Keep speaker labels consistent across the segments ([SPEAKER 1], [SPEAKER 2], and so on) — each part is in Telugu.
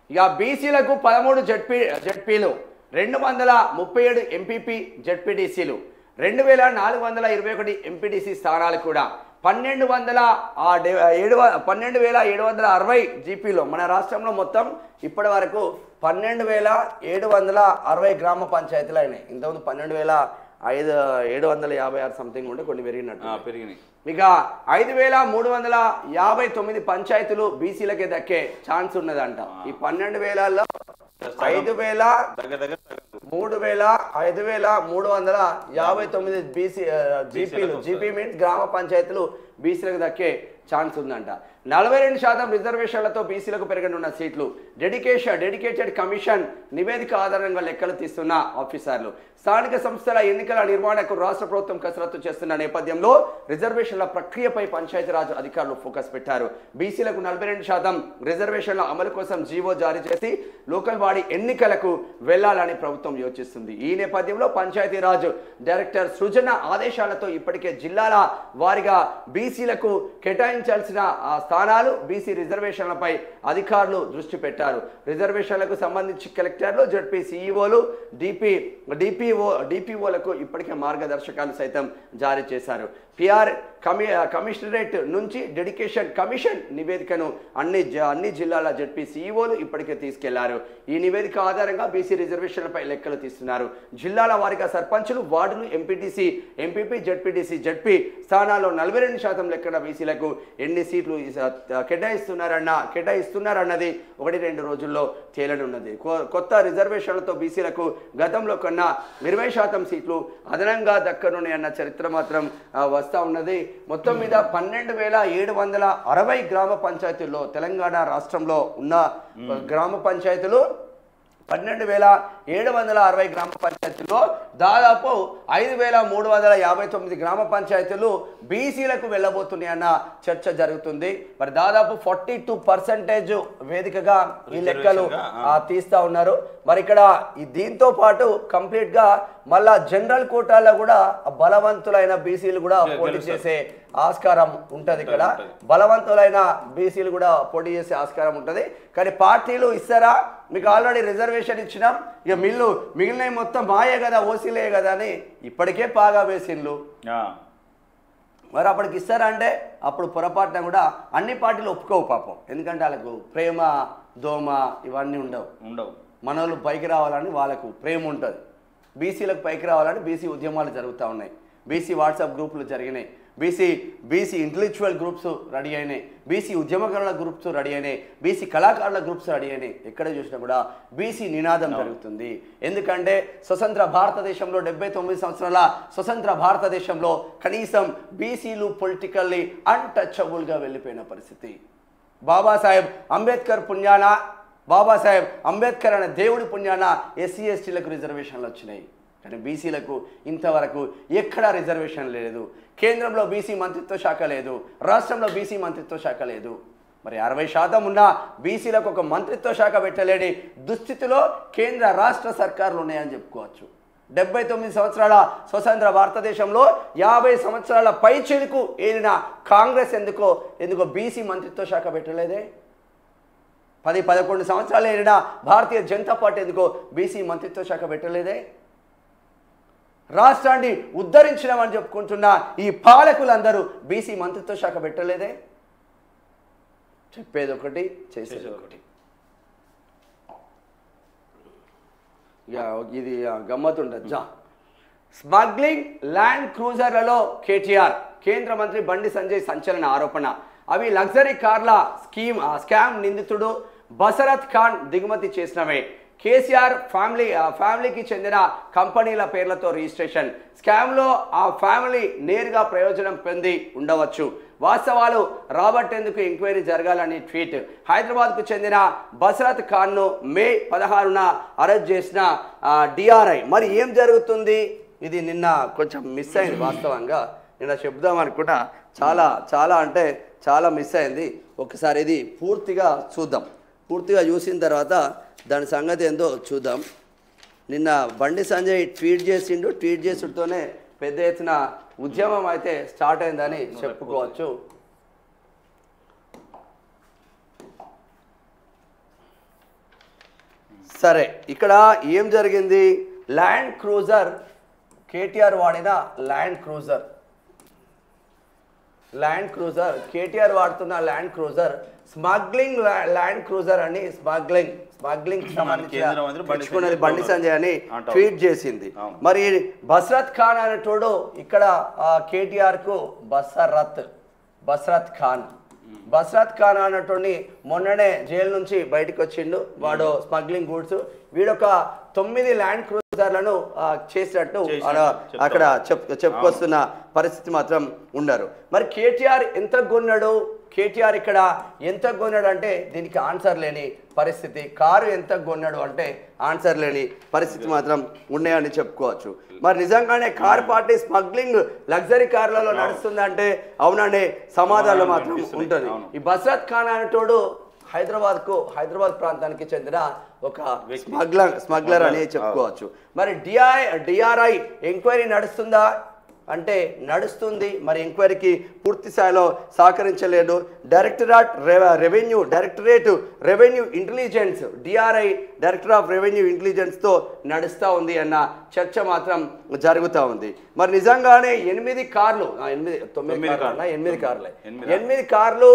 [SPEAKER 1] ఇక బీసీలకు 13 జడ్పీలు 237 ఎంపీపీ జడ్పీటీసీలు 2421 ఎంపీటీసీ స్థానాలు కూడా 12760 జీపీలో మన రాష్ట్రంలో మొత్తం ఇప్పటి వరకు 12760 గ్రామ పంచాయతీలు అయినాయి. ఇంతకుముందు 12756 సంథింగ్ ఉంటే కొన్ని పెరిగినాయి. ఇక 5359 పంచాయతీలు బీసీలకే దక్కే ఛాన్స్ ఉన్నదంట. ఈ 12,000లో 5359 జీపీ మీన్స్ గ్రామ పంచాయతీలు బీసీలకు దక్కే ఛాన్స్ ఉందంట. 42% రిజర్వేషన్లతో బీసీలకు పెరగనున్న సీట్లు. డెడికేటెడ్ కమిషన్ నివేదిక ఆధారంగా లెక్కలు తీస్తున్న ఆఫీసర్లు. స్థానిక సంస్థల ఎన్నికల నిర్వహణకు రాష్ట్ర ప్రభుత్వం కసరత్తు చేస్తున్న నేపథ్యంలో రిజర్వేషన్ల ప్రక్రియపై పంచాయతీరాజ్ అధికారులు ఫోకస్ పెట్టారు. బీసీలకు 42% రిజర్వేషన్ల అమలు కోసం జీవో జారీ చేసి లోకల్ బాడీ ఎన్నికలకు వెళ్లాలని ప్రభుత్వం యోచిస్తుంది. ఈ నేపథ్యంలో పంచాయతీరాజ్ డైరెక్టర్ సృజన ఆదేశాలతో ఇప్పటికే జిల్లాల వారీగా బీసీలకు కేటాయించాల్సిన స్థానాలు బీసీ రిజర్వేషన్లపై అధికారులు దృష్టి పెట్టారు. రిజర్వేషన్లకు సంబంధించి కలెక్టర్లు, జడ్పీ సీఈఓలు, డిపిఓలకు ఇప్పటికే మార్గదర్శకాలు సైతం జారీ చేశారు. పిఆర్ కమిషనరేట్ నుంచి డెడికేషన్ కమిషన్ నివేదికను అన్ని జిల్లాల జడ్పీ సీఈఓలు ఇప్పటికే తీసుకెళ్లారు. ఈ నివేదిక ఆధారంగా బీసీ రిజర్వేషన్లపై లెక్కలు తీస్తున్నారు. జిల్లాల వారీగా సర్పంచులు, వార్డులు, ఎంపీటీసీ, ఎంపీపీ, జడ్పీ స్థానాల్లో 42% లెక్కన బీసీలకు ఎన్ని సీట్లు కేటాయిస్తున్నారన్నది 1-2 రోజుల్లో తేలనున్నది. కొత్త రిజర్వేషన్లతో బీసీలకు గతంలో కన్నా 20% సీట్లు అదనంగా దక్కనున్నాయన్న చరిత్ర మాత్రం వస్తా ఉన్నది. మొత్తం మీద 12,760 గ్రామ పంచాయతీల్లో తెలంగాణ రాష్ట్రంలో ఉన్న గ్రామ పంచాయతీలు 12,760 గ్రామ పంచాయతీల్లో దాదాపు 5,359 గ్రామ పంచాయతీలు బీసీలకు వెళ్ళబోతున్నాయన్న చర్చ జరుగుతుంది. మరి దాదాపు 42% వేదికగా ఈ లెక్కలు తీస్తా ఉన్నారు. మరి ఇక్కడ దీంతో పాటు కంప్లీట్ గా మళ్ళా జనరల్ కోటాలో కూడా బలవంతులైన బీసీలు కూడా పోటీ చేసే ఆస్కారం ఉంటది. ఇక్కడ బలవంతులైన బీసీలు కూడా పోటీ చేసే ఆస్కారం ఉంటది. కానీ పార్టీలు ఇస్తారా, మీకు ఆల్రెడీ రిజర్వేషన్ ఇచ్చినాం, ఇక మిగిలిన మొత్తం మాయే కదా, ఓసీలే కదా అని ఇప్పటికే పాగా వేసిండ్లు. మరి అప్పటికి ఇస్తారా అంటే అప్పుడు పొరపాటున కూడా అన్ని పార్టీలు ఒప్పుకోవు పాపం. ఎందుకంటే వాళ్ళకు ప్రేమ దోమ ఇవన్నీ ఉండవు. మనోళ్ళు పైకి రావాలని వాళ్ళకు ప్రేమ ఉంటుంది. బీసీలకు పైకి రావాలని బీసీ ఉద్యమాలు జరుగుతూ ఉన్నాయి. బీసీ వాట్సాప్ గ్రూపులు జరిగినాయి. బీసీ ఇంటలెక్చువల్ గ్రూప్స్ రెడీ అయినాయి. బీసీ ఉద్యమకారుల గ్రూప్స్ రెడీ అయినాయి. బీసీ కళాకారుల గ్రూప్స్ రెడీ అయినాయి. ఎక్కడ చూసినా కూడా బీసీ నినాదం జరుగుతుంది. ఎందుకంటే స్వతంత్ర భారతదేశంలో 79 సంవత్సరాల స్వతంత్ర భారతదేశంలో కనీసం బీసీలు పొలిటికల్లీ అన్టచబుల్గా వెళ్ళిపోయిన పరిస్థితి. బాబాసాహెబ్ అంబేద్కర్ అనే దేవుడి పుణ్యాన ఎస్సీ ఎస్టీలకు రిజర్వేషన్లు వచ్చినాయి. కానీ బీసీలకు ఇంతవరకు ఎక్కడా రిజర్వేషన్ లేదు. కేంద్రంలో బీసీ మంత్రిత్వ శాఖ లేదు, రాష్ట్రంలో బీసీ మంత్రిత్వ శాఖ లేదు. మరి 60% ఉన్న బీసీలకు ఒక మంత్రిత్వ శాఖ పెట్టలేని దుస్థితిలో కేంద్ర రాష్ట్ర సర్కారులు ఉన్నాయని చెప్పుకోవచ్చు. 79 సంవత్సరాల స్వతంత్ర భారతదేశంలో 50 సంవత్సరాల పైచిలుకు ఏలిన కాంగ్రెస్ ఎందుకో బీసీ మంత్రిత్వ శాఖ పెట్టలేదే. 10-11 సంవత్సరాలు ఏలిన భారతీయ జనతా పార్టీ ఎందుకో బీసీ మంత్రిత్వ శాఖ పెట్టలేదే. రాష్ట్రాన్ని ఉద్ధరించినామని చెప్పుకుంటున్న ఈ పాలకులందరూ బీసీ మంత్రిత్వ శాఖ పెట్టలేదే. చెప్పేది ఒకటి, చేసేది ఒకటి. ఇది గమ్మతుండదు. స్మగ్లింగ్ ల్యాండ్ క్రూజర్లలో కేటీఆర్, కేంద్ర మంత్రి బండి సంజయ్ సంచలన ఆరోపణ. అవి లగ్జరీ కార్ల స్కామ్ నిందితుడు బసరత్ ఖాన్ దిగుమతి చేసినవే. కేసీఆర్ ఫ్యామిలీకి చెందిన కంపెనీల పేర్లతో రిజిస్ట్రేషన్. స్కామ్లో ఆ ఫ్యామిలీ నేరుగా ప్రయోజనం పొంది ఉండవచ్చు. వాస్తవాలు రాబట్టేందుకు ఎంక్వైరీ జరగాలని ట్వీట్. హైదరాబాద్కు చెందిన బసరత్ ఖాన్ను మే 16న అరెస్ట్ చేసిన డిఆర్ఐ. మరి ఏం జరుగుతుంది? ఇది నిన్న కొంచెం మిస్ అయింది. వాస్తవంగా నిన్న చెప్దాం అనుకుంటా, చాలా మిస్ అయింది. ఒకసారి ఇది పూర్తిగా చూద్దాం. పూర్తిగా చూసిన తర్వాత దాని సంగతి ఏందో చూద్దాం. నిన్న బండి సంజయ్ ట్వీట్ చేసుడుతోనే పెద్ద ఎత్తున ఉద్యమం అయితే స్టార్ట్ అయిందని చెప్పుకోవచ్చు. సరే ఇక్కడ ఏం జరిగింది, ల్యాండ్ క్రూజర్ కేటీఆర్ వాడిన ల్యాండ్ క్రూజర్ కేటీఆర్ వాడుతున్న land cruiser smuggling land cruiser అని స్మగ్లింగ్ సంబంధించి బండి సంజయ్ అని ట్వీట్ చేసింది. మరి బస్రత్ ఖాన్ అనేటోడు ఇక్కడ కేటీఆర్ కు బస్రత్ ఖాన్ అన్నటువంటి మొన్ననే జైలు నుంచి బయటకు వచ్చిండు. వాడు స్మగ్లింగ్ గూడ్స్ వీడొక 9 ల్యాండ్ క్రూజర్లను చేసినట్టు అక్కడ చెప్పుకొస్తున్న పరిస్థితి మాత్రం ఉన్నారు. మరి కేటీఆర్ ఎంత కొన్నాడు, కేటీఆర్ ఇక్కడ ఎంత కొన్నాడు అంటే దీనికి ఆన్సర్ లేని పరిస్థితి. కారు ఎంత కొన్నాడు అంటే ఆన్సర్ లేని పరిస్థితి మాత్రం ఉన్నాయని చెప్పుకోవచ్చు. మరి నిజంగానే కార్ పార్టీ స్మగ్లింగ్ లగ్జరీ కార్లలో నడుస్తుందంటే అవునండి సమాధానం మాత్రం ఉంటుంది. ఈ బస్రత్ ఖాన్ అనేటోడు హైదరాబాద్ ప్రాంతానికి చెందిన ఒక స్మగ్లర్ అని చెప్పుకోవచ్చు. మరి డిఆర్ఐ ఎంక్వైరీ నడుస్తుందా అంటే నడుస్తుంది. మరి ఎంక్వైరీకి పూర్తి స్థాయిలో సహకరించలేదు. Directorate revenue intelligence DRI director of revenue ఇంటెలిజెన్స్తో నడుస్తూ ఉంది అన్న చర్చ మాత్రం జరుగుతూ ఉంది. మరి నిజంగానే 8 కార్లు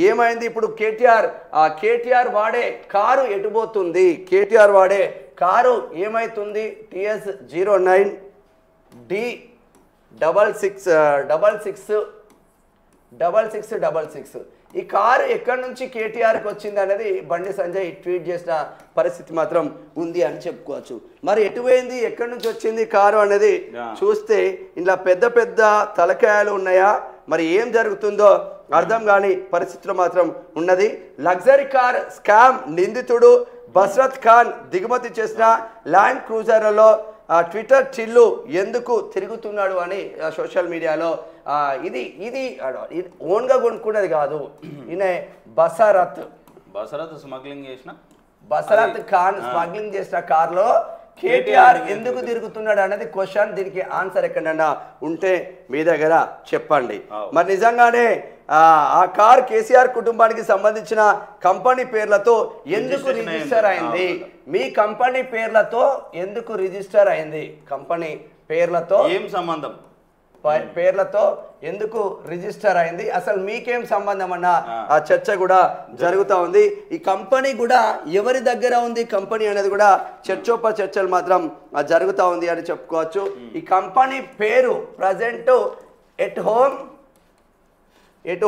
[SPEAKER 1] ఏమైంది ఇప్పుడు కేటీఆర్ వాడే కారు ఎటుపోతుంది, కేటీఆర్ వాడే కారు ఏమైతుంది, TS09D6666 ఈ కారు ఎక్కడి నుంచి కేటీఆర్కి వచ్చింది అనేది బండి సంజయ్ ట్వీట్ చేసిన పరిస్థితి మాత్రం ఉంది అని చెప్పుకోవచ్చు. మరి ఎటు పోయింది, ఎక్కడి నుంచి వచ్చింది కారు అనేది చూస్తే ఇందులో పెద్ద తలకాయలు ఉన్నాయా, మరి ఏం జరుగుతుందో అర్థం కాని పరిస్థితిలో మాత్రం ఉన్నది. లగ్జరీ కార్ స్కామ్ నిందితుడు బస్రత్ ఖాన్ దిగుమతి చేసిన ల్యాండ్ క్రూజర్లలో ట్విట్టర్ చిల్లు ఎందుకు తిరుగుతున్నాడు అని సోషల్ మీడియాలో ఇది ఓన్గా కొనుక్కున్నది కాదు. ఈయన బసరత్ ఖాన్ స్మగ్లింగ్ చేసిన కార్లో కేటీఆర్ ఎందుకు తిరుగుతున్నాడు అనేది క్వశ్చన్. దీనికి ఆన్సర్ ఎక్కడన్నా ఉంటే మీ దగ్గర చెప్పండి. మరి నిజంగానే ఆ కార్ కేసీఆర్ కుటుంబానికి సంబంధించిన కంపెనీ పేర్లతో ఎందుకు రిజిస్టర్ అయింది, మీ కంపెనీ పేర్లతో ఎందుకు రిజిస్టర్ అయింది, కంపెనీ పేర్లతో
[SPEAKER 2] ఏం సంబంధం,
[SPEAKER 1] పేర్లతో ఎందుకు రిజిస్టర్ అయింది, అసలు మీకేం సంబంధం అన్న ఆ చర్చ కూడా జరుగుతూ ఉంది. ఈ కంపెనీ కూడా ఎవరి దగ్గర ఉంది కంపెనీ అనేది కూడా చర్చలు మాత్రం జరుగుతూ ఉంది అని చెప్పుకోవచ్చు. ఈ కంపెనీ పేరు present at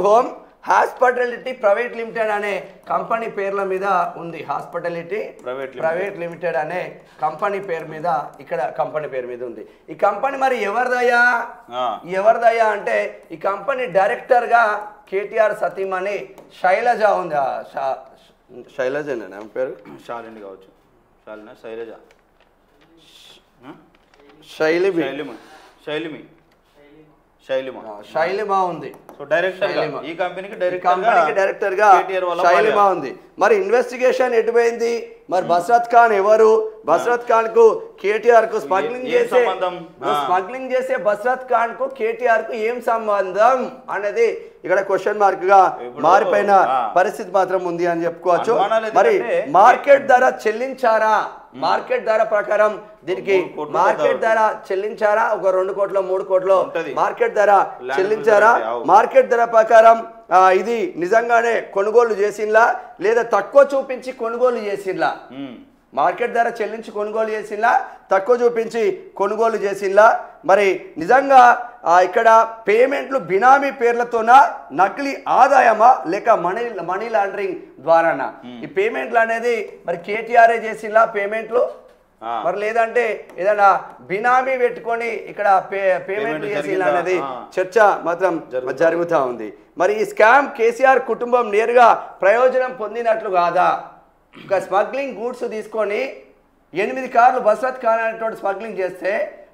[SPEAKER 1] home hospitality private limited అనే కంపెనీ పేర్ల మీద ఉంది. హాస్పిటాలిటీ ప్రైవేట్ లిమిటెడ్ అనే కంపెనీ పేరు మీద ఇక్కడ కంపెనీ పేరు మీద ఉంది. ఈ కంపెనీ మరి ఎవరిదయ్యా అంటే ఈ కంపెనీ డైరెక్టర్ గా కేటీఆర్ సతీమణి శైలజ ఉంది. శైలజ పేరు
[SPEAKER 2] శాలిని కావచ్చు,
[SPEAKER 1] శైలిమా ఉంది.
[SPEAKER 2] సో డైరెక్టర్ ఈ కంపెనీకి
[SPEAKER 1] డైరెక్టర్ గా శైలిమా ఉంది. మరి ఇన్వెస్టిగేషన్ ఎటుపోయింది, మరి బస్రత్ ఖాన్ ఎవరు, బస్రత్ ఖాన్ కు కేటీఆర్ కు స్మగ్లింగ్ చేసే బస్రత్ ఖాన్ కు కేటీఆర్ కు ఏం సంబంధం అనేది ఇక్కడ క్వశ్చన్ మార్క్ గా మారిపోయిన పరిస్థితి మాత్రం ఉంది అని చెప్పుకోవచ్చు. మరి మార్కెట్ ధర చెల్లించారా, మార్కెట్ ధర ప్రకారం దీనికి మార్కెట్ ధర చెల్లించారా, ఒక 2 కోట్ల 3 కోట్ల మార్కెట్ ధర చెల్లించారా, మార్కెట్ ధర ప్రకారం ఇది నిజంగానే కొనుగోలు చేసిందా లేదా తక్కువ చూపించి కొనుగోలు చేసిందా, మార్కెట్ ధర చెల్లించి కొనుగోలు చేసిందా తక్కువ చూపించి కొనుగోలు చేసిందా, మరి నిజంగా ఇక్కడ పేమెంట్లు బినామీ పేర్లతోనా, నకిలీ ఆదాయమా లేక మనీ లాండరింగ్ ద్వారానా, ఈ పేమెంట్లు అనేది మరి కేటీఆర్ఏ చేసిందా పేమెంట్లు, మరి లేదంటే ఏదైనా బినామీ పెట్టుకొని ఇక్కడ పేమెంట్లు చేసిందా అనేది చర్చ మాత్రం జరుగుతూ ఉంది. మరి ఈ స్కామ్ కేసీఆర్ కుటుంబం నేరుగా ప్రయోజనం పొందినట్లు కాదా, ఒక స్మగ్లింగ్ గూడ్స్ తీసుకొని 8 కార్లు బస్రత్ ఖాన్ అనేటువంటి స్మగ్లింగ్ చేస్తే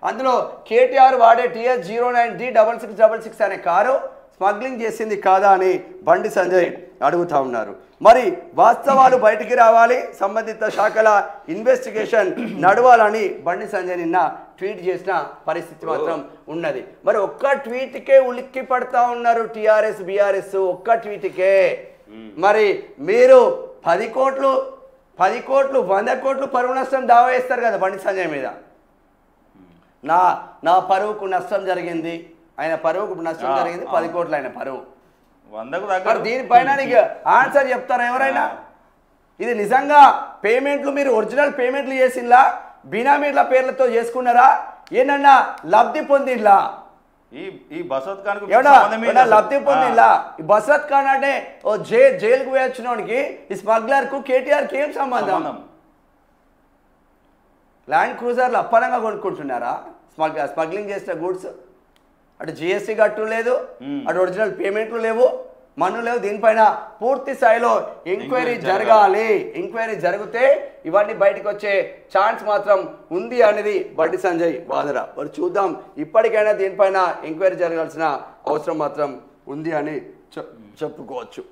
[SPEAKER 1] అందులో కేటీఆర్ వాడే TS09D6666 అనే కారు స్మగ్లింగ్ చేసింది కాదా అని బండి సంజయ్ అడుగుతా ఉన్నారు. మరి వాస్తవాలు బయటికి రావాలి, సంబంధిత శాఖల ఇన్వెస్టిగేషన్ నడవాలని బండి సంజయ్ నిన్న ట్వీట్ చేసిన పరిస్థితి మాత్రం ఉన్నది. మరి ఒక్క ట్వీట్కే ఉలిక్కి పడతా ఉన్నారు టిఆర్ఎస్ బీఆర్ఎస్, ఒక్క ట్వీట్కే. మరి మీరు 10 కోట్లు 10 కోట్లు 100 కోట్లు పరువు నష్టం దావా వేస్తారు కదా బండి సంజయ్ మీద. నా పరువుకు నష్టం జరిగింది, ఆయన పరువుకు నష్టం జరిగింది 10 కోట్లు ఆయన పరువు.
[SPEAKER 2] 100కు దగ్గర.
[SPEAKER 1] దీనిపైన నీకు ఆన్సర్ చెప్తారా ఎవరైనా? ఇది నిజంగా పేమెంట్లు మీరు ఒరిజినల్ పేమెంట్లు చేసిందా, బినామీల పేర్లతో చేసుకున్నారా, ఏనన్నా లబ్ధి పొందిందా?
[SPEAKER 2] ఈ బసవత్ ఖాన్
[SPEAKER 1] లబ్ధి పొందిందా? ఈ బసవత్ ఖాన్ అంటే ఓ జైలుకు పోయి వచ్చినోడికి ఈ స్మగ్లర్ కు కేటీఆర్కి ఏం సంబంధం? ల్యాండ్ క్రూజర్లు అప్పనంగా కొనుక్కుంటున్నారా? స్మగ్లింగ్ చేసిన గూడ్స్ అటు జిఎస్టీ కట్టు లేదు, అటు ఒరిజినల్ పేమెంట్లు లేవు, మన్ను లేవు. దీనిపైన పూర్తి స్థాయిలో ఎంక్వైరీ జరగాలి. ఎంక్వైరీ జరిగితే ఇవన్నీ బయటకు వచ్చే ఛాన్స్ మాత్రం ఉంది అనేది బండి సంజయ్ వాదన. మరి చూద్దాం, ఇప్పటికైనా దీనిపైన ఎంక్వైరీ జరగాల్సిన అవసరం మాత్రం ఉంది అని చెప్పుకోవచ్చు.